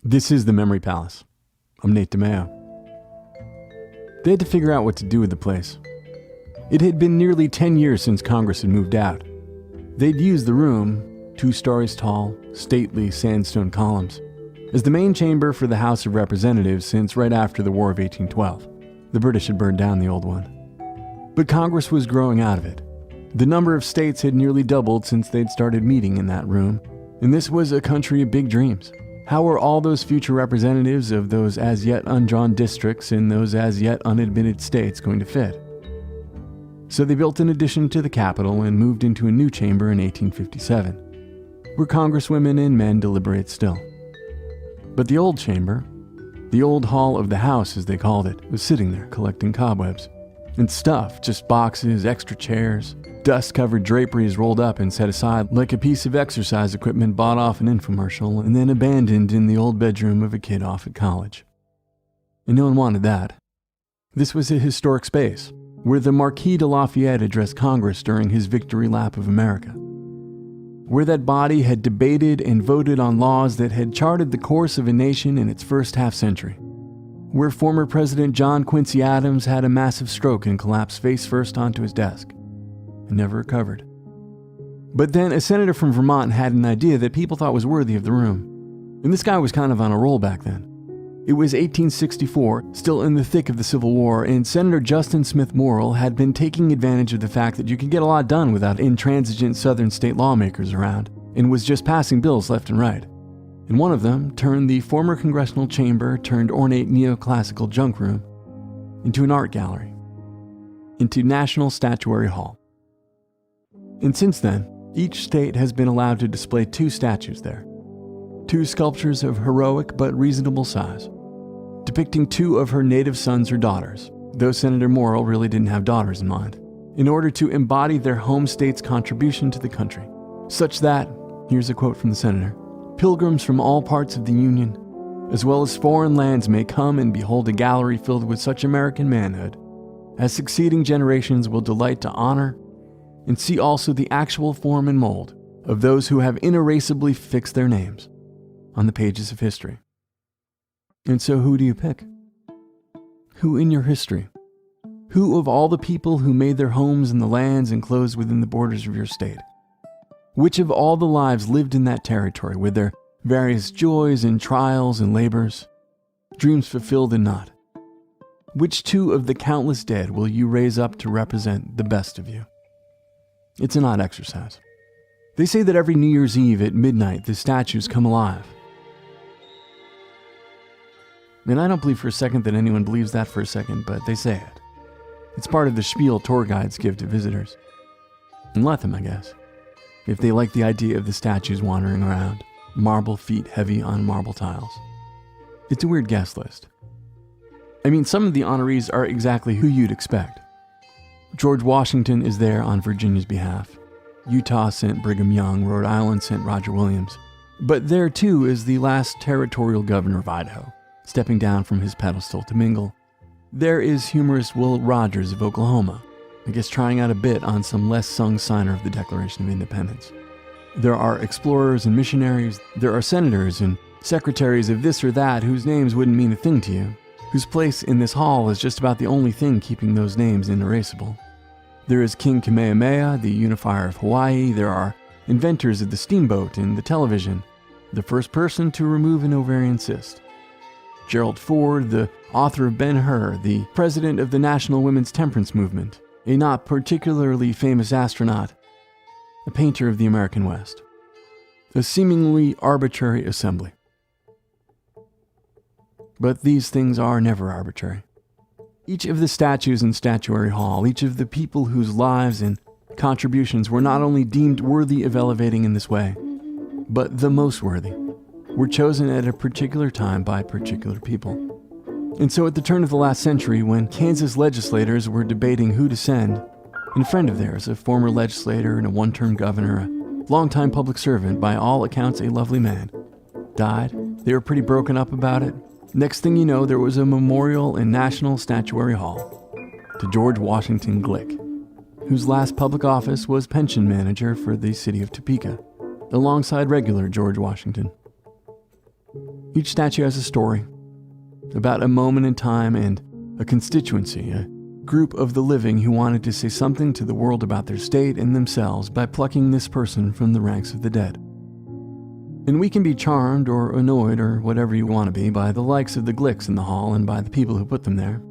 This is the Memory Palace. I'm Nate DiMeo. They had to figure out what to do with the place. It had been nearly 10 years since Congress had moved out. They'd used the room, 2 stories tall, stately sandstone columns, as the main chamber for the House of Representatives since right after the War of 1812. The British had burned down the old one. But Congress was growing out of it. The number of states had nearly doubled since they'd started meeting in that room, and this was a country of big dreams. How were all those future representatives of those as yet undrawn districts in those as yet unadmitted states going to fit? So they built an addition to the Capitol and moved into a new chamber in 1857, where congresswomen and men deliberate still. But the old chamber, the old hall of the House as they called it, was sitting there collecting cobwebs. And stuff, just boxes, extra chairs, dust-covered draperies rolled up and set aside like a piece of exercise equipment bought off an infomercial and then abandoned in the old bedroom of a kid off at college. And no one wanted that. This was a historic space, where the Marquis de Lafayette addressed Congress during his victory lap of America. Where that body had debated and voted on laws that had charted the course of a nation in its first half-century. Where former President John Quincy Adams had a massive stroke and collapsed face first onto his desk, and never recovered. But then a senator from Vermont had an idea that people thought was worthy of the room. And this guy was kind of on a roll back then. It was 1864, still in the thick of the Civil War, and Senator Justin Smith Morrill had been taking advantage of the fact that you could get a lot done without intransigent southern state lawmakers around, and was just passing bills left and right. And one of them turned the former congressional chamber turned ornate neoclassical junk room into an art gallery, into National Statuary Hall. And since then, each state has been allowed to display 2 statues there. 2 sculptures of heroic but reasonable size, depicting 2 of her native sons or daughters, though Senator Morrill really didn't have daughters in mind, in order to embody their home state's contribution to the country, such that, here's a quote from the senator, "Pilgrims from all parts of the Union, as well as foreign lands, may come and behold a gallery filled with such American manhood, as succeeding generations will delight to honor, and see also the actual form and mold of those who have inerasably fixed their names on the pages of history." And so who do you pick? Who in your history? Who of all the people who made their homes in the lands enclosed within the borders of your state? Which of all the lives lived in that territory with their various joys and trials and labors, dreams fulfilled and not? Which 2 of the countless dead will you raise up to represent the best of you? It's an odd exercise. They say that every New Year's Eve at midnight the statues come alive. And I don't believe for a second that anyone believes that for a second, but they say it. It's part of the spiel tour guides give to visitors. And let them, I guess. If they like the idea of the statues wandering around, marble feet heavy on marble tiles. It's a weird guest list. I mean, some of the honorees are exactly who you'd expect. George Washington is there on Virginia's behalf. Utah sent Brigham Young, Rhode Island sent Roger Williams. But there too is the last territorial governor of Idaho, stepping down from his pedestal to mingle. There is humorist Will Rogers of Oklahoma, I guess trying out a bit on some less sung signer of the Declaration of Independence. There are explorers and missionaries, there are senators and secretaries of this or that whose names wouldn't mean a thing to you, whose place in this hall is just about the only thing keeping those names inerasable. There is King Kamehameha, the unifier of Hawaii. There are inventors of the steamboat and the television, the first person to remove an ovarian cyst. Gerald Ford, the author of Ben-Hur, the president of the National Women's Temperance Movement, a not particularly famous astronaut, a painter of the American West. A seemingly arbitrary assembly. But these things are never arbitrary. Each of the statues in Statuary Hall, each of the people whose lives and contributions were not only deemed worthy of elevating in this way, but the most worthy, were chosen at a particular time by particular people. And so at the turn of the last century, when Kansas legislators were debating who to send, and a friend of theirs, a former legislator and a one-term governor, a longtime public servant, by all accounts a lovely man, died, they were pretty broken up about it. Next thing you know, there was a memorial in National Statuary Hall to George Washington Glick, whose last public office was pension manager for the city of Topeka, alongside regular George Washington. Each statue has a story about a moment in time and a constituency, a group of the living who wanted to say something to the world about their state and themselves by plucking this person from the ranks of the dead. And we can be charmed or annoyed or whatever you want to be by the likes of the Glicks in the hall and by the people who put them there.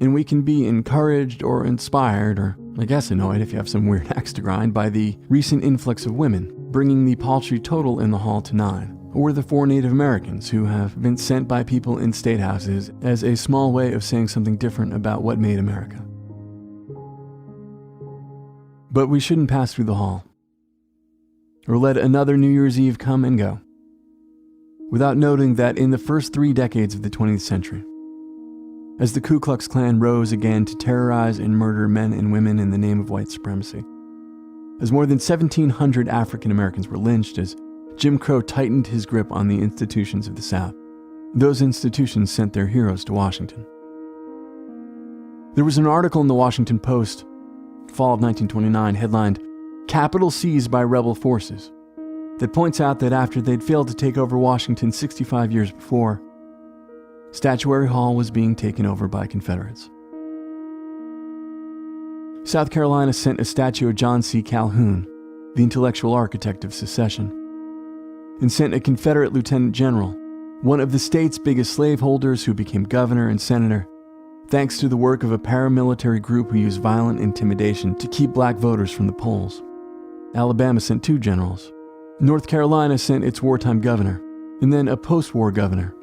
And we can be encouraged or inspired, or I guess annoyed if you have some weird axe to grind, by the recent influx of women, bringing the paltry total in the hall to 9, or the 4 Native Americans who have been sent by people in state houses as a small way of saying something different about what made America. But we shouldn't pass through the hall, or let another New Year's Eve come and go, without noting that in the first 3 decades of the 20th century, as the Ku Klux Klan rose again to terrorize and murder men and women in the name of white supremacy, as more than 1,700 African Americans were lynched, as Jim Crow tightened his grip on the institutions of the South, those institutions sent their heroes to Washington. There was an article in the Washington Post, fall of 1929, headlined, "Capitol Seized by Rebel Forces," that points out that after they'd failed to take over Washington 65 years before, Statuary Hall was being taken over by Confederates. South Carolina sent a statue of John C. Calhoun, the intellectual architect of secession, and sent a Confederate lieutenant general, one of the state's biggest slaveholders who became governor and senator, thanks to the work of a paramilitary group who used violent intimidation to keep black voters from the polls. Alabama sent 2 generals. North Carolina sent its wartime governor, and then a post-war governor,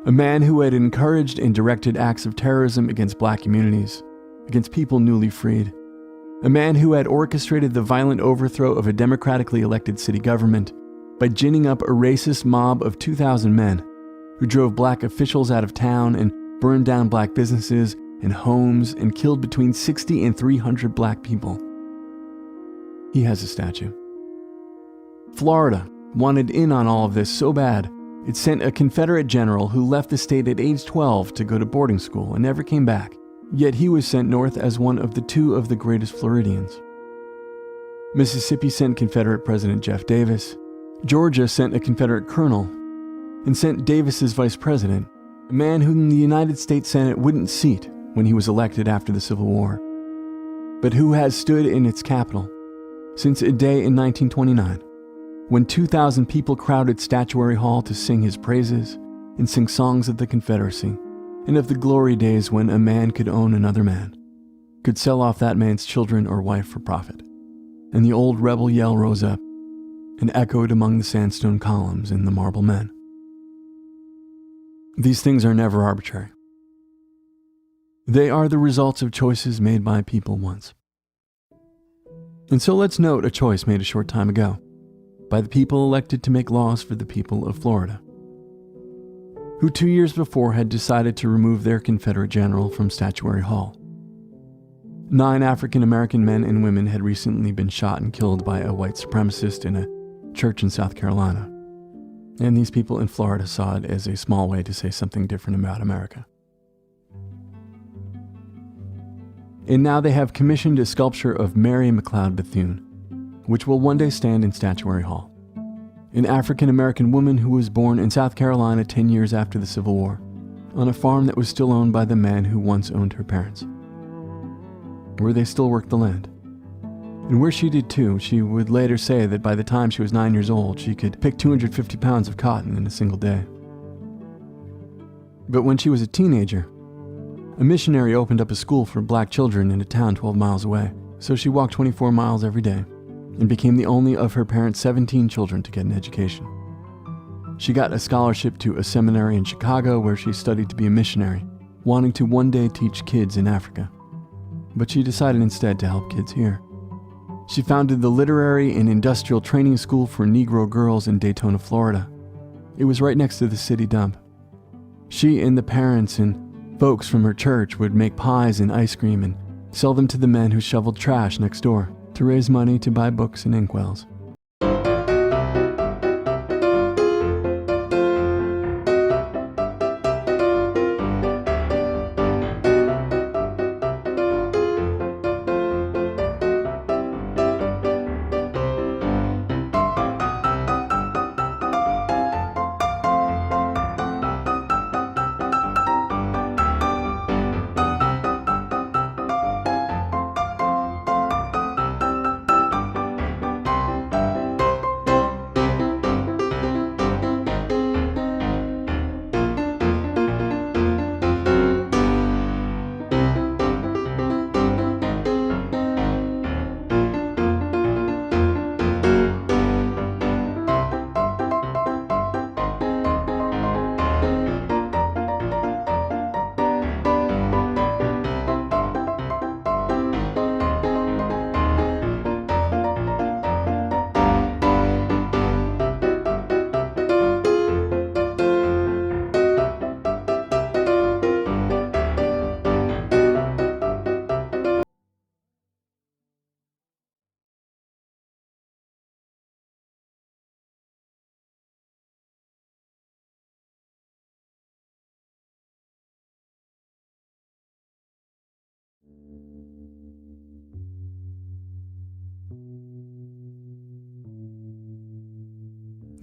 a man who had encouraged and directed acts of terrorism against black communities, against people newly freed, a man who had orchestrated the violent overthrow of a democratically elected city government by ginning up a racist mob of 2,000 men who drove black officials out of town and burned down black businesses and homes and killed between 60 and 300 black people. He has a statue. Florida wanted in on all of this so bad, it sent a Confederate general who left the state at age 12 to go to boarding school and never came back, yet he was sent north as one of the 2 of the greatest Floridians. Mississippi sent Confederate President Jeff Davis. Georgia sent a Confederate colonel and sent Davis's vice president, a man whom the United States Senate wouldn't seat when he was elected after the Civil War, but who has stood in its capital since a day in 1929, when 2,000 people crowded Statuary Hall to sing his praises and sing songs of the Confederacy and of the glory days when a man could own another man, could sell off that man's children or wife for profit. And the old rebel yell rose up and echoed among the sandstone columns and the marble men. These things are never arbitrary. They are the results of choices made by people once. And so let's note a choice made a short time ago by the people elected to make laws for the people of Florida, who 2 years before had decided to remove their Confederate general from Statuary Hall. 9 African American men and women had recently been shot and killed by a white supremacist in a church in South Carolina, and these people in Florida saw it as a small way to say something different about America. And now they have commissioned a sculpture of Mary McLeod Bethune, which will one day stand in Statuary Hall, an African-American woman who was born in South Carolina 10 years after the Civil War, on a farm that was still owned by the man who once owned her parents, where they still worked the land. And where she did too, she would later say that by the time she was 9 years old, she could pick 250 pounds of cotton in a single day. But when she was a teenager, a missionary opened up a school for black children in a town 12 miles away, so she walked 24 miles every day and became the only of her parents' 17 children to get an education. She got a scholarship to a seminary in Chicago where she studied to be a missionary, wanting to one day teach kids in Africa. But she decided instead to help kids here. She founded the Literary and Industrial Training School for Negro girls in Daytona, Florida. It was right next to the city dump. She and the parents and folks from her church would make pies and ice cream and sell them to the men who shoveled trash next door to raise money to buy books and inkwells.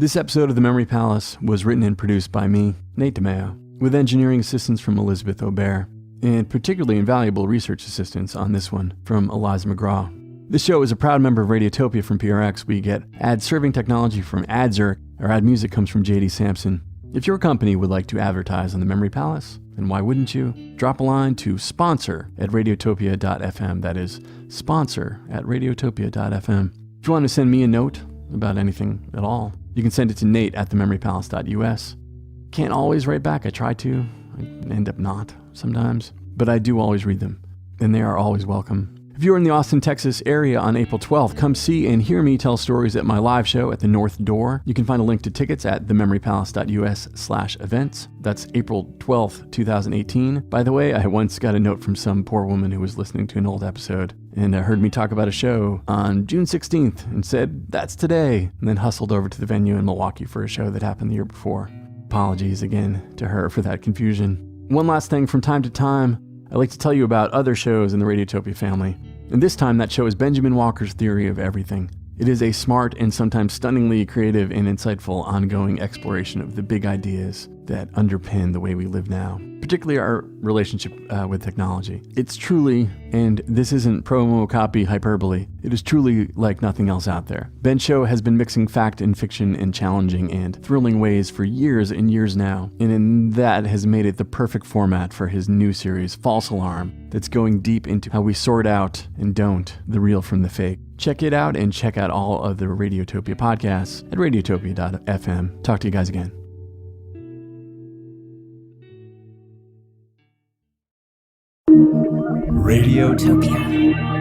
This episode of The Memory Palace was written and produced by me, Nate DiMeo, with engineering assistance from Elizabeth Aubert, and particularly invaluable research assistance on this one from Eliza McGraw. This show is a proud member of Radiotopia from PRX. We get ad-serving technology from AdZerk. Our ad music comes from JD Sampson. If your company would like to advertise on The Memory Palace, and why wouldn't you? Drop a line to sponsor@radiotopia.fm. That is sponsor@radiotopia.fm. If you want to send me a note about anything at all, you can send it to nate@thememorypalace.us. Can't always write back. I try to. I end up not sometimes. But I do always read them, and they are always welcome. If you're in the Austin, Texas area on April 12th, come see and hear me tell stories at my live show at the North Door. You can find a link to tickets at thememorypalace.us/events. That's April 12th, 2018. By the way, I once got a note from some poor woman who was listening to an old episode and heard me talk about a show on June 16th and said, "That's today," and then hustled over to the venue in Milwaukee for a show that happened the year before. Apologies again to her for that confusion. One last thing, from time to time, I like to tell you about other shows in the Radiotopia family. And this time, that show is Benjamin Walker's Theory of Everything. It is a smart and sometimes stunningly creative and insightful ongoing exploration of the big ideas that underpin the way we live now, particularly our relationship with technology. It's truly, and this isn't promo copy hyperbole, it is truly like nothing else out there. Ben's show has been mixing fact and fiction in challenging and thrilling ways for years and years now, and that has made it the perfect format for his new series, False Alarm, that's going deep into how we sort out and don't the real from the fake. Check it out and check out all of the Radiotopia podcasts at radiotopia.fm. Talk to you guys again. Radiotopia.